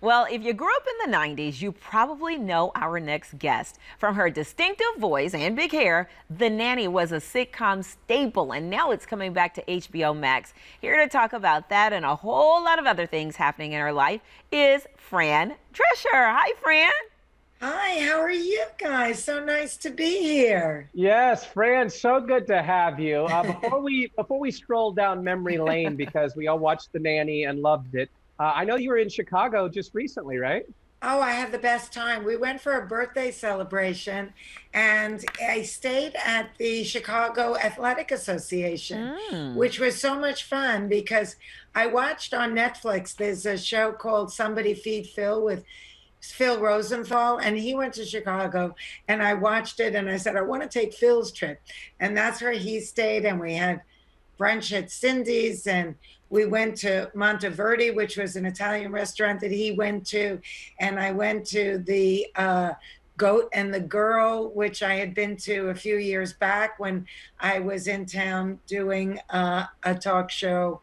Well, if you grew up in the 90s, you probably know our next guest. From her distinctive voice and big hair, The Nanny was a sitcom staple, and now it's coming back to HBO Max. Here to talk about that and a whole lot of other things happening in her life is Fran Drescher. Hi, Fran. Hi, how are you guys? So nice to be here. Yes, Fran, so good to have you. Before we stroll down memory lane, because we all watched The Nanny and loved it. I know you were in Chicago just recently, right? Oh, I had the best time. We went for a birthday celebration and I stayed at the Chicago Athletic Association, which was so much fun because I watched on Netflix, there's a show called Somebody Feed Phil with Phil Rosenthal, and he went to Chicago and I watched it and I said, I want to take Phil's trip. And that's where he stayed, and we had brunch at Cindy's, and we went to Monteverdi, which was an Italian restaurant that he went to, and I went to the Goat and the Girl, which I had been to a few years back when I was in town doing a talk show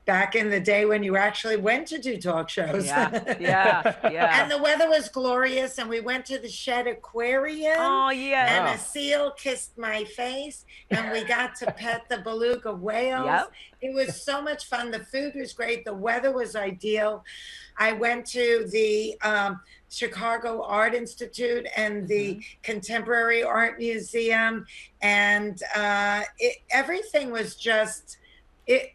back in the day when you actually went to do talk shows. Yeah. And the weather was glorious, and we went to the Shed Aquarium. Oh, yeah. And a seal kissed my face, and we got to pet the beluga whales. Yep. It was so much fun. The food was great. The weather was ideal. I went to the Chicago Art Institute and the Contemporary Art Museum, and everything was just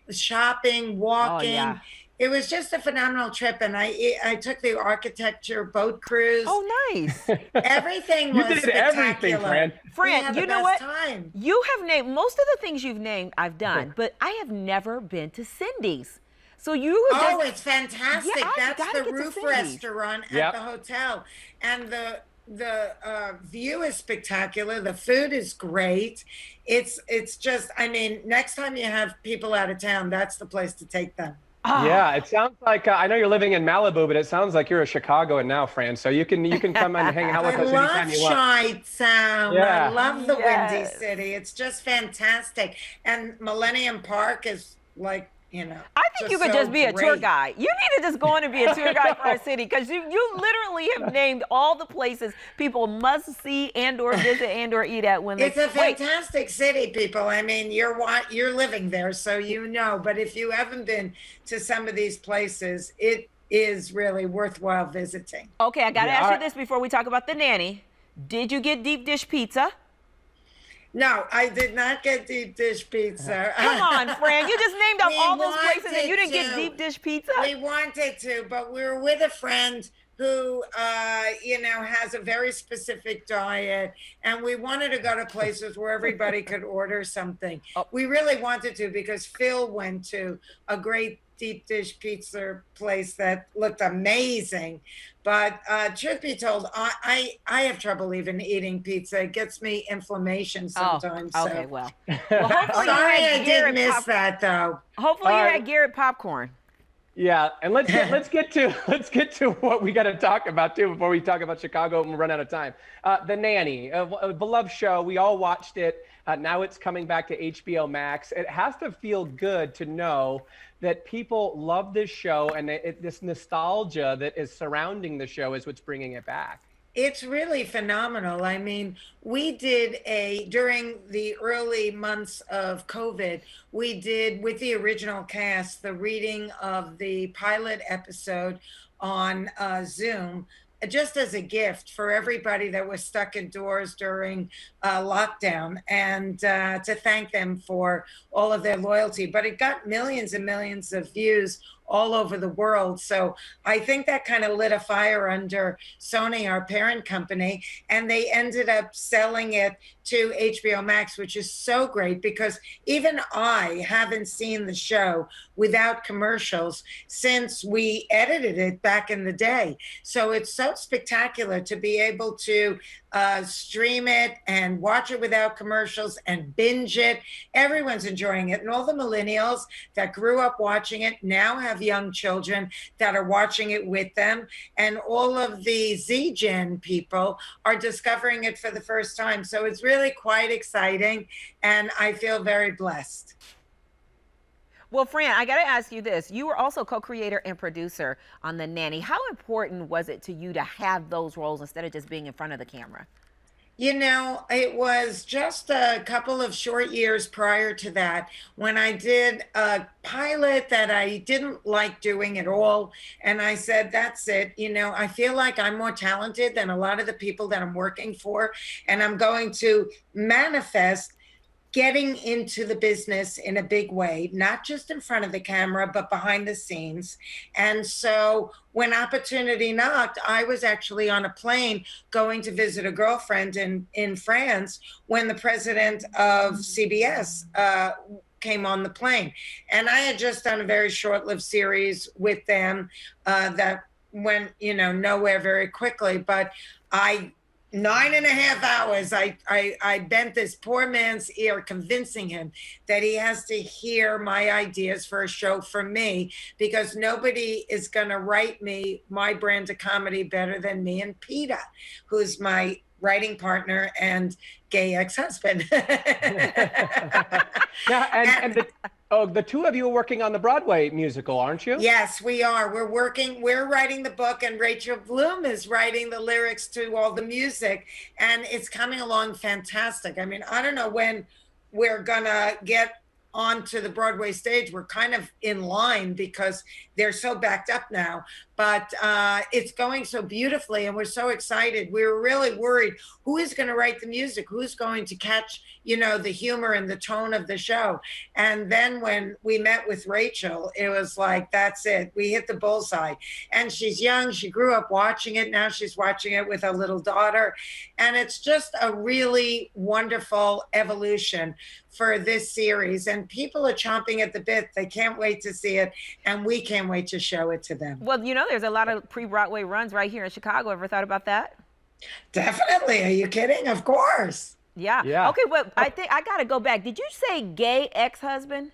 shopping, walking. Oh, yeah. It was just a phenomenal trip, and I took the architecture boat cruise. Oh, nice. Everything was You did spectacular. everything, Fran. Fran, you know what? Time. You have named most of the things you've named, I've done, but I have never been to Cindy's. So you were Oh, just, it's fantastic. Yeah, I That's gotta the get to roof Cindy's. restaurant at the hotel. And the view is spectacular. The food is great. It's just, I mean, next time you have people out of town, that's the place to take them. Yeah, it sounds like I know you're living in Malibu, but it sounds like you're a Chicagoan now, Fran. So you can come and hang out with us anytime you want. I love Chi-Town. Yeah. I love the Windy Yes. City. It's just fantastic. And Millennium Park is like, you know, I think you could so just be a tour great. guide. You need to just go in and be a tour guide for our city, because you literally have named all the places people must see and or visit and or eat at when they It's a fantastic city, people. I mean, you're living there, so you know. But if you haven't been to some of these places, it is really worthwhile visiting. Okay, I got to Yeah, ask you this before we talk about The Nanny. Did you get deep dish pizza? No, I did not get deep dish pizza. Come on, Fran. You just named off We all those places and you wanted didn't get to. deep dish pizza? We wanted to, but we were with a friend who, you know, has a very specific diet, and we wanted to go to places where everybody could order something. We really wanted to because Phil went to a great deep dish pizza place that looked amazing. But truth be told, I have trouble even eating pizza. It gets me inflammation sometimes. Oh, okay, so. well hopefully Sorry, you had I did Garrett miss that though. Hopefully you All had right. Garrett popcorn. Yeah, and let's get to what we got to talk about too before we talk about Chicago and we run out of time. The Nanny, a beloved show. We all watched it. Now it's coming back to HBO Max. It has to feel good to know that people love this show, and this nostalgia that is surrounding the show is what's bringing it back. It's really phenomenal. I mean, we did during the early months of COVID, we did with the original cast the reading of the pilot episode on Zoom, just as a gift for everybody that was stuck indoors during lockdown, and to thank them for all of their loyalty. But it got millions and millions of views all over the world. So I think that kind of lit a fire under Sony, our parent company, and they ended up selling it to HBO Max, which is so great because even I haven't seen the show without commercials since we edited it back in the day. So it's so spectacular to be able to stream it and watch it without commercials and binge it. Everyone's enjoying it. And all the millennials that grew up watching it now have young children that are watching it with them. And all of the Z-Gen people are discovering it for the first time. So it's really quite exciting. And I feel very blessed. Well, Fran, I got to ask you this. You were also co-creator and producer on The Nanny. How important was it to you to have those roles instead of just being in front of the camera? It was just a couple of short years prior to that when I did a pilot that I didn't like doing at all. And I said, that's it. I feel like I'm more talented than a lot of the people that I'm working for. And I'm going to manifest getting into the business in a big way, not just in front of the camera, but behind the scenes. And so when opportunity knocked, I was actually on a plane going to visit a girlfriend in France when the president of CBS came on the plane. And I had just done a very short-lived series with them that went, nowhere very quickly, but 9.5 hours, I bent this poor man's ear, convincing him that he has to hear my ideas for a show for me, because nobody is going to write me my brand of comedy better than me and Peter, who's my writing partner and gay ex-husband. Yeah, and the two of you are working on the Broadway musical, aren't you? Yes, we are. We're writing the book, and Rachel Bloom is writing the lyrics to all the music, and it's coming along fantastic. I mean, I don't know when we're gonna get onto the Broadway stage. We're kind of in line because they're so backed up now, but it's going so beautifully, and we're so excited. We were really worried, who is going to write the music? Who's going to catch, the humor and the tone of the show? And then when we met with Rachel, it was like, that's it. We hit the bullseye. And she's young. She grew up watching it. Now she's watching it with her little daughter. And it's just a really wonderful evolution for this series. And people are chomping at the bit. They can't wait to see it. And we can't wait to show it to them. Well, there's a lot of pre-Broadway runs right here in Chicago. Ever thought about that? Definitely. Are you kidding? Of course. Yeah. Okay, well, I think I got to go back. Did you say gay ex-husband?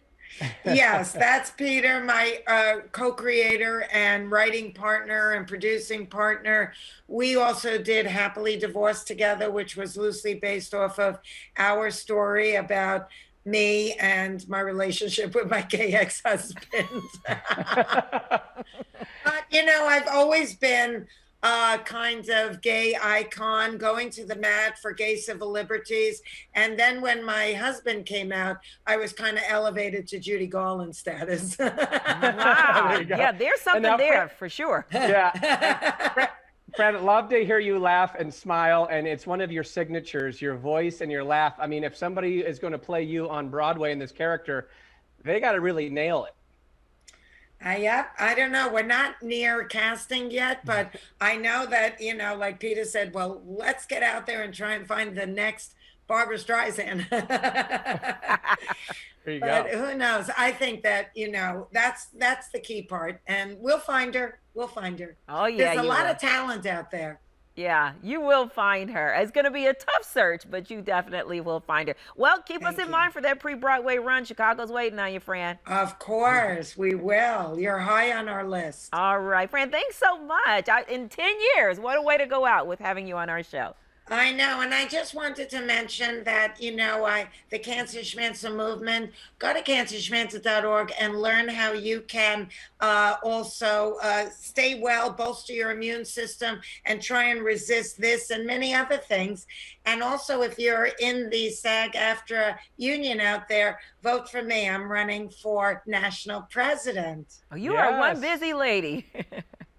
Yes, that's Peter, my co-creator and writing partner and producing partner. We also did Happily Divorced together, which was loosely based off of our story about me and my relationship with my gay ex-husband. But, I've always been a kind of gay icon, going to the mat for gay civil liberties. And then when my husband came out, I was kind of elevated to Judy Garland status. Wow. Yeah, there's something there for sure. Yeah. Fran, I'd love to hear you laugh and smile, and it's one of your signatures, your voice and your laugh. I mean, if somebody is going to play you on Broadway in this character, they got to really nail it. Yeah, I don't know. We're not near casting yet, but I know that, like Peter said, well, let's get out there and try and find the next Barbara Streisand. There you But go. who knows? I think that, that's the key part, and we'll find her. We'll find her. Oh, yeah. There's a you lot will. of talent out there. Yeah, you will find her. It's going to be a tough search, but you definitely will find her. Well, keep us in mind for that pre-Broadway run. Chicago's waiting on you, Fran. Of course, we will. You're high on our list. All right, Fran, thanks so much. In 10 years, what a way to go out with having you on our show. I know, and I just wanted to mention that, the Cancer Schmancer movement, go to cancerschmancer.org and learn how you can also stay well, bolster your immune system, and try and resist this and many other things. And also, if you're in the SAG-AFTRA union out there, vote for me. I'm running for national president. Oh, you are one busy lady.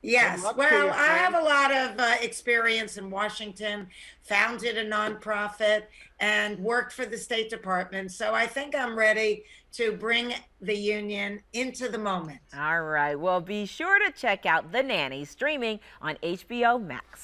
Yes. Well, I have a lot of experience in Washington, founded a nonprofit, and worked for the State Department. So I think I'm ready to bring the union into the moment. All right. Well, be sure to check out The Nanny streaming on HBO Max.